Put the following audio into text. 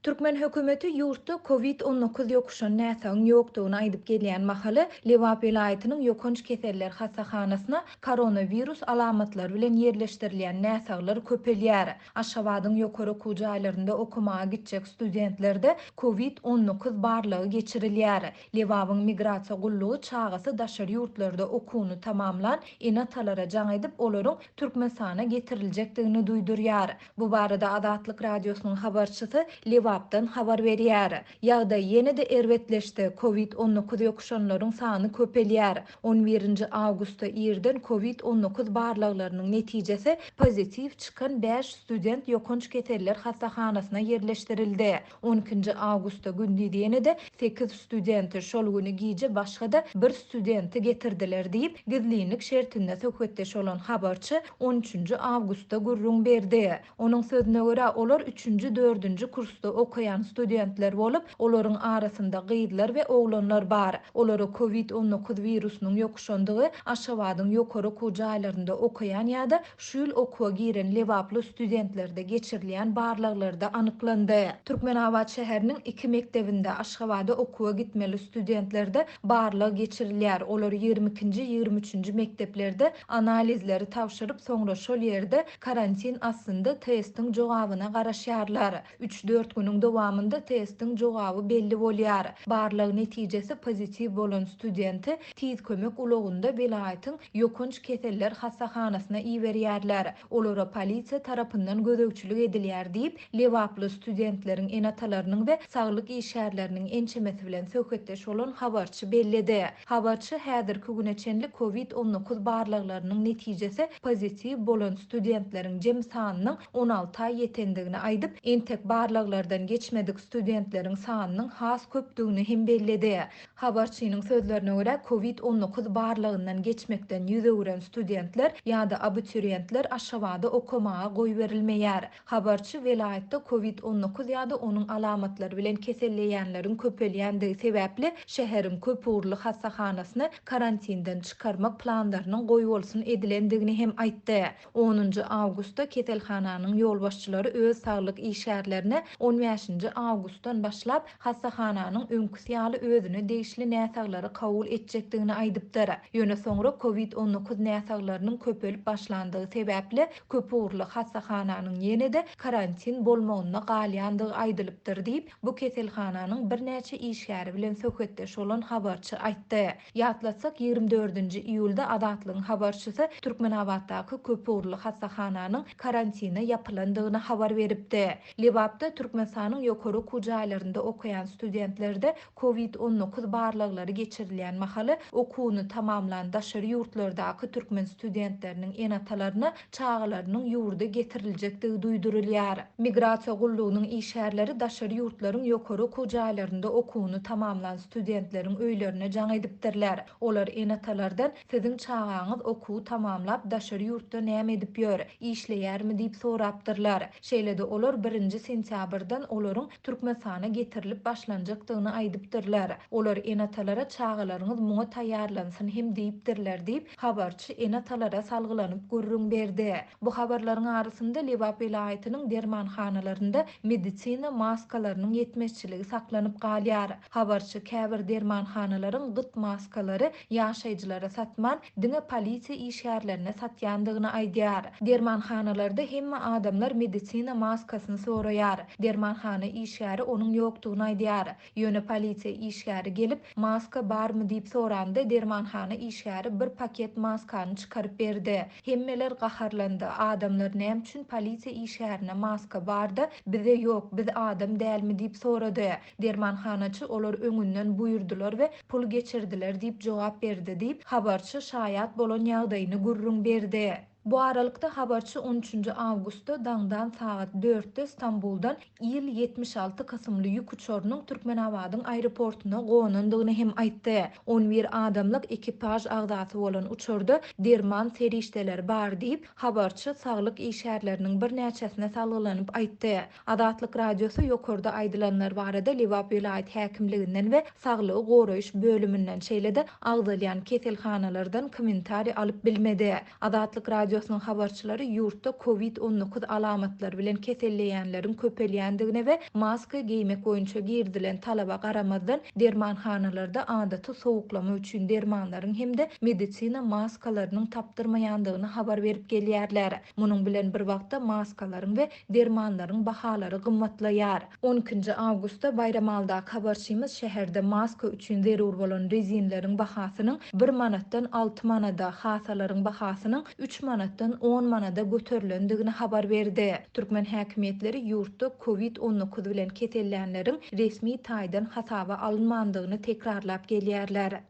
Türkmen hökümeti yurtda COVID-19 ýokuşan näsagyň ýokdugyny aýdyp gelýän mahaly Lewap vilayatynyň ýokunç keseller hasahanasyna koronavirus alamatlary bilen ýerleşdirilýän näsaglar köpelýär. Aşgabatyň ýokary kujaýlarynda okumaga gitjek studentlerde COVID-19 barlygy geçirilýär. Lewapyň migrasiýa gullugy çagasy daşary ýurtlarda okuwny tamamlan enatalara jaň edip olaryň Türkmenistana getiriljekdigini duýdurýar. Bu barada Adatlyk radiosynyň habarçysy Lewapdan habar berýär. Ýagdaý ýene-de erwetleşdi. COVID-19 ýokuşanlaryň sany köpelýär. 11-nji awgustda ýerden COVID-19 barlyklarynyň netijesi pozitiv çykan 5 student ýokunç keseller hasahanasyna ýerleşdirildi. 12-nji awgustda gündüzi ýene-de 8 studenti şol güni giýje başga-da 1 studenti getirdiler diýip gizlilik şertinde söhbetdeş olan habarçy 13-nji awgustda gurrun berdi. Onuň sözüne görä olar 3-nji 4-nji kursda okuyan studentler bolup, olaryň arasynda gyzlar we oglanlar bar. Olary COVID-19 virusynyň ýokuşandygy Aşgabatyň ýokary kujaýlarynda okuyan ýa-da şu ýyl okuwa giren Lewaply studentlerde geçirilýän barlyklarda anyklandy. Türkmenabad şäheriniň 2 mektebinde Aşgabada okuwa gitmeli studentlerde barlygy geçirilýär. Olar 22-nji 23-nji mekteplerde analizleri tapşyryp soňra şol ýerde karantin aslynda testiň jogabyna garaşýarlar. 3-4 günüň dowamında testiň jogaby belli bolýar. Barlyk netijesi pozitiv bolan studenti tiz kömek ulugunda vilayatyň ýokunç keseller hasahanasyna iýerýärler. Olara polisiýa tarapyndan gözegçilik edilýär diýip Lewaply studentleriň enatalarynyň we saglyk işgärleriniň ençemesi bilen söhbetdeş bolan habarçy bellidi. Habarçy häzirki güneçenli COVID-19 barlyklarynyň netijesi pozitiv bolan studentleriň jem sanynyň 16 aý ýetendigini aýdyp, entek barlyklardan geçmedik studentleriň sanynyň has köpdigini hem bellidi. Habarçynyň sözlerine görä COVID-19 barlygyndan geçmekden ýüze gören studentler ýa-da abiturientler Aşgabada okumaga goý berilmeýär. Habarçy vilayatda COVID-19 ýa-da onuň alamatlary bilen keselleýänleriň köpelýändigi sebäpli şäheriň köp uğurly hasahanasyny karantinden çykarmak planlarynyň goý bolsun edilendigini hem aýtdy. 10-njy awgustda keselhananyň ýolbaşçylary öz saglyk işgärlerine 15-nji awgustdan başlap hasahananyň öňküsýaly özüne değişli näsaglary kabul etjekdigini aýdypdyr. Ýöne soňra COVID-19 näsaglarynyň köpelip başlandygy sebäpli köp uğurly hasahanyň ýene-de karantin bolmagyna galýandygy aýdylypdyr diýip bu keselhananyň bir näçe işgäri bilen söhbetdeş bolan habarçy aýtdy. Ýatlasak 24-nji iýulda Adatlyň habarçysy Türkmenabaddaky köp uğurly hasahanyň karantina ýapylandygyny habar beripdi. Lewapda Türkmenistanyň ýokary kujaýlarynda okuyan studentlerde COVID-19 barlyklary geçirilýän mahaly okuwny tamamlan daşary ýurtlardaky türkmen studentleriniň enatalaryna çağalarynyň ýurda getiriljekdigi duýdurulýar. Migrasiýa gullugynyň işgärleri daşary ýurtlaryň ýokary kujaýlarynda okuwny tamamlan studentleriň öýlerine jaň edipdirler. Olar enatalardan "Siziň çağaňyz okuwy tamamlap daşary ýurtda näme edip ýör, işleýärmi?" diýip sorapdyrlar. Şeýle-de olar 1-nji sentýabrdan olaryň Türkmenistana getirilip başlanjakdygyny aýdypdyrlar. Olar enatalara "Çağalaryňyz muňa taýýarlansyn" hem diýipdirler diýip habarçy enatalara salgylanyp gurrun berdi. Bu habarlaryň arasynda Lewap vilayatynyň dermanhanalarynda medisina maskalarynyň ýetmezçiligi saklanyp galýar. Habarçy käbir dermanhanalaryň gyt maskalary ýaşaýjylara satman, diňe polisiýa işgärlerine satýandygyny aýdýar. Dermanhanalarda hemme adamlar medisina maskasyny soraýar. Dermanhana işgäri onuň ýokdugyny aýdýar. Ýöne polisiýa işgäri gelip maska barmy diýip soranda dermanhana işgäri bir paket maskany çykaryp berdi. Hemmeler gaharlandy. Adamlar näme üçin polisiýa işgärine maska barda, bize ýok, biz adam dälmi diýip sorady. Dermanhanaçy olar öňünden buyurdular we pul geçirdiler diýip jogap berdi diýip habarçy şaýat bolan ýagdaýyny gurrun berdi. Bu aralykda habarçy 13-nji awgustda daňdan saat 4-de Stambuldan Il-76 kasymly ýük uçorunyň Türkmenabadyň aeroportuna gonandygyny hem aýtdy. 11 adamlyk ekipaj agdasy bolan uçorda derman serişdeler bar diýip habarçy saglyk işgärleriniň bir näçesine salgylanyp aýtdy. Adatlyk radiosu ýokarda aýdylanlar barada Lewap vilayat häkimliginden we saglygy goraýyş bölümünden şeýle-de agdalýan keselhanalardan kommentari alyp bilmedi. Adatlyk radio radiosynyň habarçylary ýurtda COVID-19 alamatlary bilen keselleýänleriň köpelýändigine we maska giýmek boýunça girdilen talaba garamazdan dermanhanalarda adaty sowuklama üçin dermanlaryň hemde medisina maskalarynyň tapdyrmaýandygyny habar berip gelýärler. Munyň bilen bir wagtda maskalaryň we dermanlaryň bahalary gymmatlaýar. 12-nji awgustda bayramalda habarçymyz şäherde maska üçin zerur bolan rezinleriň bahasynyň 1 manatdan 6 manada, hasalaryň bahasynyň 3 manatdan 10 manada göterilendigini habar berdi. Türkmen häkimetleri ýurtda COVID-19 bilen kesellenleriň resmi taýdan hasaba alynmandygyny tekrarlap gelýärler.